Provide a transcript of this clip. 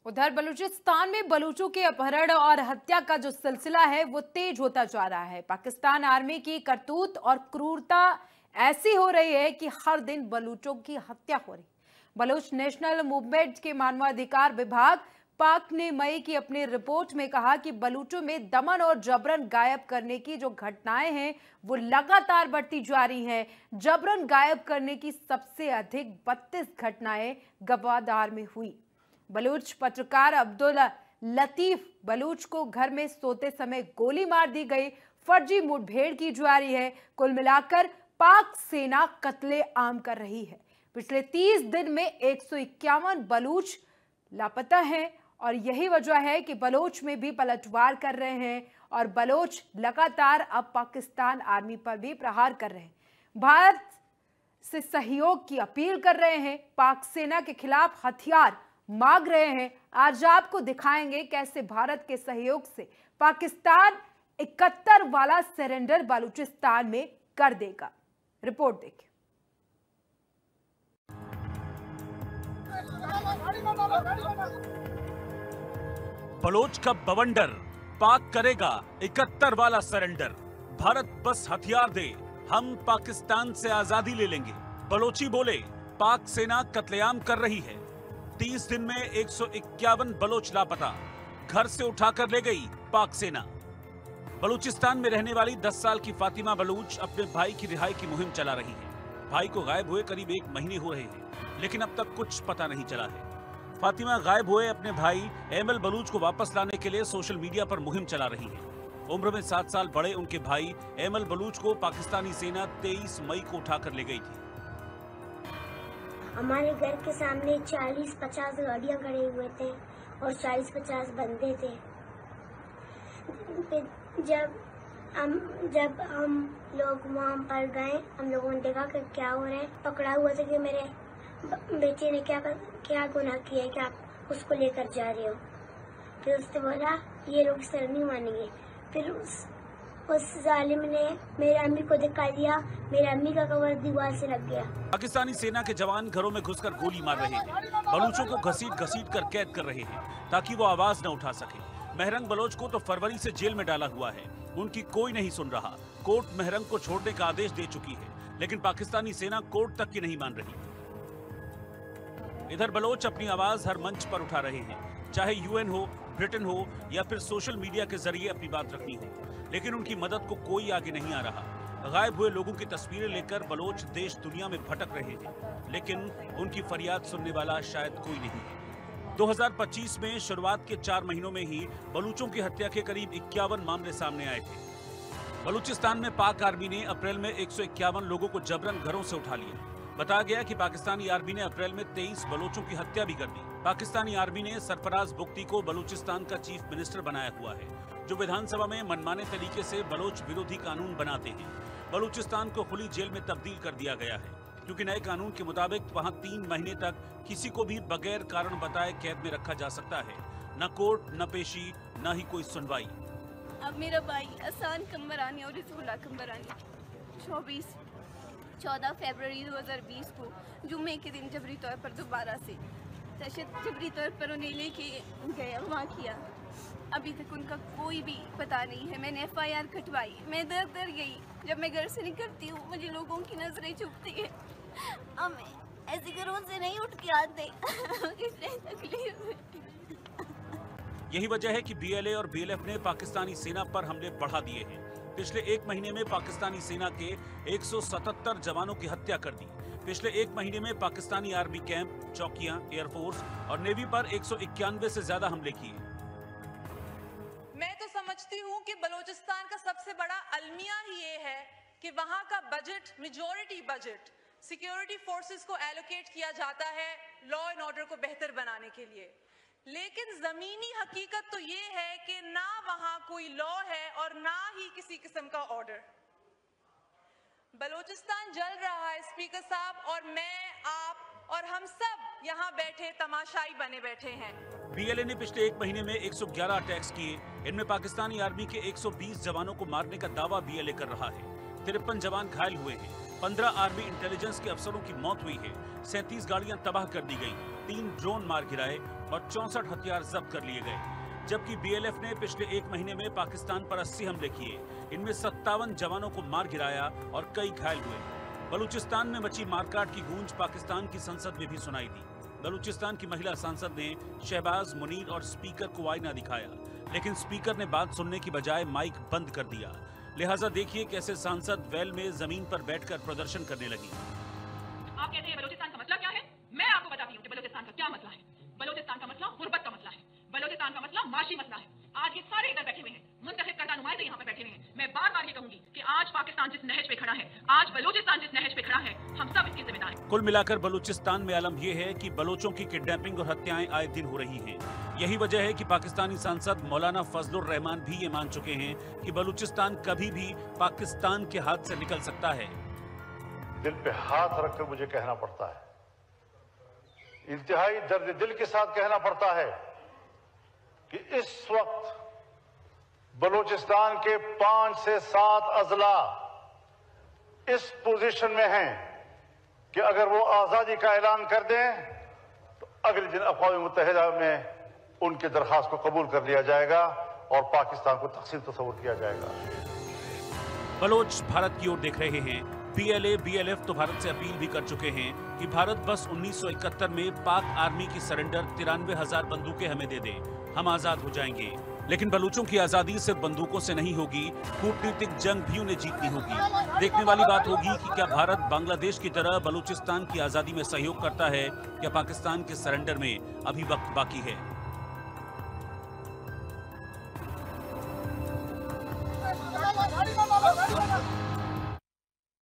उधर बलूचिस्तान में बलूचों के अपहरण और हत्या का जो सिलसिला है वो तेज होता जा रहा है। पाकिस्तान आर्मी की करतूत और क्रूरता ऐसी हो रही है कि हर दिन बलूचों की हत्या हो रही। बलूच नेशनल मूवमेंट के मानवाधिकार विभाग पाक ने मई की अपनी रिपोर्ट में कहा कि बलूचों में दमन और जबरन गायब करने की जो घटनाएं हैं वो लगातार बढ़ती जा रही हैं। जबरन गायब करने की सबसे अधिक 32 घटनाएं गवादार में हुई। बलूच पत्रकार अब्दुल लतीफ बलूच को घर में सोते समय गोली मार दी गई। फर्जी मुठभेड़ की जा रही है। कुल मिलाकर पाक सेना कत्ले आम कर रही है। पिछले 30 दिन में 151 बलूच लापता हैं और यही वजह है कि बलोच में भी पलटवार कर रहे हैं और बलोच लगातार अब पाकिस्तान आर्मी पर भी प्रहार कर रहे हैं। भारत से सहयोग की अपील कर रहे हैं। पाक सेना के खिलाफ हथियार मांग रहे हैं। आज आपको दिखाएंगे कैसे भारत के सहयोग से पाकिस्तान 71 वाला सरेंडर बलूचिस्तान में कर देगा। रिपोर्ट देखिए। बलोच का बवंडर, पाक करेगा 71 वाला सरेंडर। भारत बस हथियार दे, हम पाकिस्तान से आजादी ले लेंगे। बलोची बोले, पाक सेना कत्लेआम कर रही है। 30 दिन में 151 बलोच लापता, घर से उठाकर ले गई पाक सेना। बलूचिस्तान में रहने वाली 10 साल की फातिमा बलूच अपने भाई की रिहाई की मुहिम चला रही है। भाई को गायब हुए करीब 1 महीने हो रहे हैं, लेकिन अब तक कुछ पता नहीं चला है। फातिमा गायब हुए अपने भाई एमएल बलूच को वापस लाने के लिए सोशल मीडिया पर मुहिम चला रही है। उम्र में 7 साल बड़े उनके भाई एमएल बलूच को पाकिस्तानी सेना 23 मई को उठाकर ले गई थी। हमारे घर के सामने 40-50 गाड़ियां खड़े हुए थे और 40-50 बंदे थे। जब हम लोग वहाँ पर गए, हम लोगों ने देखा कि क्या हो रहा है। पकड़ा हुआ था कि मेरे बेटे ने क्या गुनाह किया है कि आप उसको लेकर जा रहे हो। फिर उसने बोला ये लोग सर नहीं मानेंगे। फिर उस जालिम ने मेरे अम्मी को दिखा दिया। मेरे अम्मी का कवर दीवार से लग गया। पाकिस्तानी सेना के जवान घरों में घुसकर गोली मार रहे हैं। बलूचों को घसीट कर कैद कर रहे हैं ताकि वो आवाज न उठा सके। महरंग बलोच को तो फरवरी से जेल में डाला हुआ है। उनकी कोई नहीं सुन रहा। कोर्ट महरंग को छोड़ने का आदेश दे चुकी है, लेकिन पाकिस्तानी सेना कोर्ट तक की नहीं मान रही। इधर बलोच अपनी आवाज हर मंच पर उठा रहे हैं, चाहे यूएन हो, ब्रिटेन हो या फिर सोशल मीडिया के जरिए अपनी बात रखनी हो, लेकिन उनकी मदद को कोई आगे नहीं आ रहा। गायब हुए लोगों की तस्वीरें लेकर बलोच देश दुनिया में भटक रहे हैं, लेकिन उनकी फरियाद सुनने वाला शायद कोई नहीं है। 2025 में शुरुआत के 4 महीनों में ही बलूचों की हत्या के करीब 51 मामले सामने आए थे। बलूचिस्तान में पाक आर्मी ने अप्रैल में 151 लोगों को जबरन घरों से उठा लिया। बताया गया कि पाकिस्तानी आर्मी ने अप्रैल में 23 बलोचों की हत्या भी कर दी। पाकिस्तानी आर्मी ने सरफराज बुख्ती को बलूचिस्तान का चीफ मिनिस्टर बनाया हुआ है, जो विधानसभा में मनमाने तरीके से बलोच विरोधी कानून बनाते हैं। बलूचिस्तान को खुली जेल में तब्दील कर दिया गया है, क्योंकि नए कानून के मुताबिक वहां 3 महीने तक किसी को भी बगैर कारण बताए कैद में रखा जा सकता है। न कोर्ट, न पेशी, न ही कोई सुनवाई। अब मेरा भाई अहसान कम्बरानी और रिजवाना कम्बरानी 14 फरवरी 2020 को जुम्मे के दिन जबरी तौर पर दोबारा से जबरी तौर पर उन्हें लेके गया, वहाँ किया। अभी तक उनका कोई भी पता नहीं है। मैंने FIR कटवाई, मैं दर गई। जब मैं घर से निकलती हूँ मुझे लोगों की नजरें चुभती है। हम ऐसे घरों से नहीं उठ के आते। यही वजह है कि BLA और BLF ने पाकिस्तानी सेना पर हमले बढ़ा दिए हैं। पिछले 1 महीने में पाकिस्तानी सेना के 177 जवानों की हत्या कर दी। पिछले 1 महीने में पाकिस्तानी आर्मी कैंप, चौकियां, एयरफोर्स और नेवी पर 191 से ज्यादा हमले किए। मैं तो समझती हूँ कि बलूचिस्तान का सबसे बड़ा अलमिया ही ये है कि वहाँ का budget, majority budget security forces को एलोकेट किया जाता है लॉ एंड ऑर्डर को बेहतर बनाने के लिए। लेकिन जमीनी हकीकत तो ये है कि ना वहां कोई लॉ है और ना ही किसी किस्म का ऑर्डर। बलूचिस्तान जल रहा है स्पीकर साहब, और मैं, आप और हम सब यहाँ बैठे तमाशाई बने बैठे हैं। BLA ने पिछले 1 महीने में 111 अटैक्स किए। इनमें पाकिस्तानी आर्मी के 120 जवानों को मारने का दावा BLA कर रहा है। 53 जवान घायल हुए हैं। 15 आर्मी इंटेलिजेंस के अफसरों की मौत हुई है, 37 गाड़ियां तबाह कर दी गई, 3 ड्रोन मार गिराए और 64 हथियार जब्त कर लिए गए। जबकि बीएलएफ ने पिछले 1 महीने में पाकिस्तान पर 80 हमले किए, इनमें 57 जवानों को मार गिराया और कई घायल हुए। बलूचिस्तान में मची मारकाट की गूंज पाकिस्तान की संसद में भी सुनाई दी। बलूचिस्तान की महिला सांसद ने शहबाज मुनीर और स्पीकर को आईना दिखाया, लेकिन स्पीकर ने बात सुनने की बजाय माइक बंद कर दिया। लिहाजा देखिए कैसे सांसद वेल में जमीन पर बैठकर प्रदर्शन करने लगी। आप कहते हैं बलूचिस्तान का मसला क्या है? मैं आपको बताती हूँ कि बलूचिस्तान का क्या मसला है। बलूचिस्तान का मसला गुर्बत का मसला है। बलूचिस्तान का मसला माशी मसला है। आज ये सारे इधर बैठे हुए हैं, मुंतखब करदा नुमाइंदे यहाँ पे बैठे हुए हैं। मैं बार बार ये कहूंगी कि आज पाकिस्तान जिस नहज पे खड़ा है, आज बलूचिस्तान जिस नहज पे खड़ा है, हम सब इसके जिम्मेदार हैं। कुल मिलाकर बलूचिस्तान में आलम यह है कि बलोचों की किडनैपिंग और हत्याएं आए दिन हो रही हैं। यही वजह है कि पाकिस्तानी सांसद मौलाना फजलुर रहमान भी ये मान चुके हैं कि बलूचिस्तान कभी भी पाकिस्तान के हाथ से निकल सकता है। दिल पे हाथ रखकर मुझे कहना पड़ता है, इंतहाई दर्द दिल के साथ कहना पड़ता है कि इस वक्त बलूचिस्तान के 5 से 7 अजला इस पोजीशन में हैं कि अगर वो आजादी का ऐलान कर दें तो अगले दिन अक़वाम मुत्तहिदा में उनकी दरख्वास्त को कबूल कर लिया जाएगा और पाकिस्तान को तक़सीम तस्वुर किया जाएगा। बलोच भारत की ओर देख रहे हैं। पीएलए बीएलएफ तो भारत से अपील भी कर चुके हैं कि भारत बस 1971 में पाक आर्मी की सरेंडर 93,000 बंदूकें हमें दे दे, हम आजाद हो जाएंगे। लेकिन बलूचों की आजादी सिर्फ बंदूकों से नहीं होगी, कूटनीतिक जंग भी उन्हें जीतनी होगी। देखने वाली बात होगी कि क्या भारत बांग्लादेश की तरह बलूचिस्तान की आजादी में सहयोग करता है या पाकिस्तान के सरेंडर में अभी वक्त बाकी है।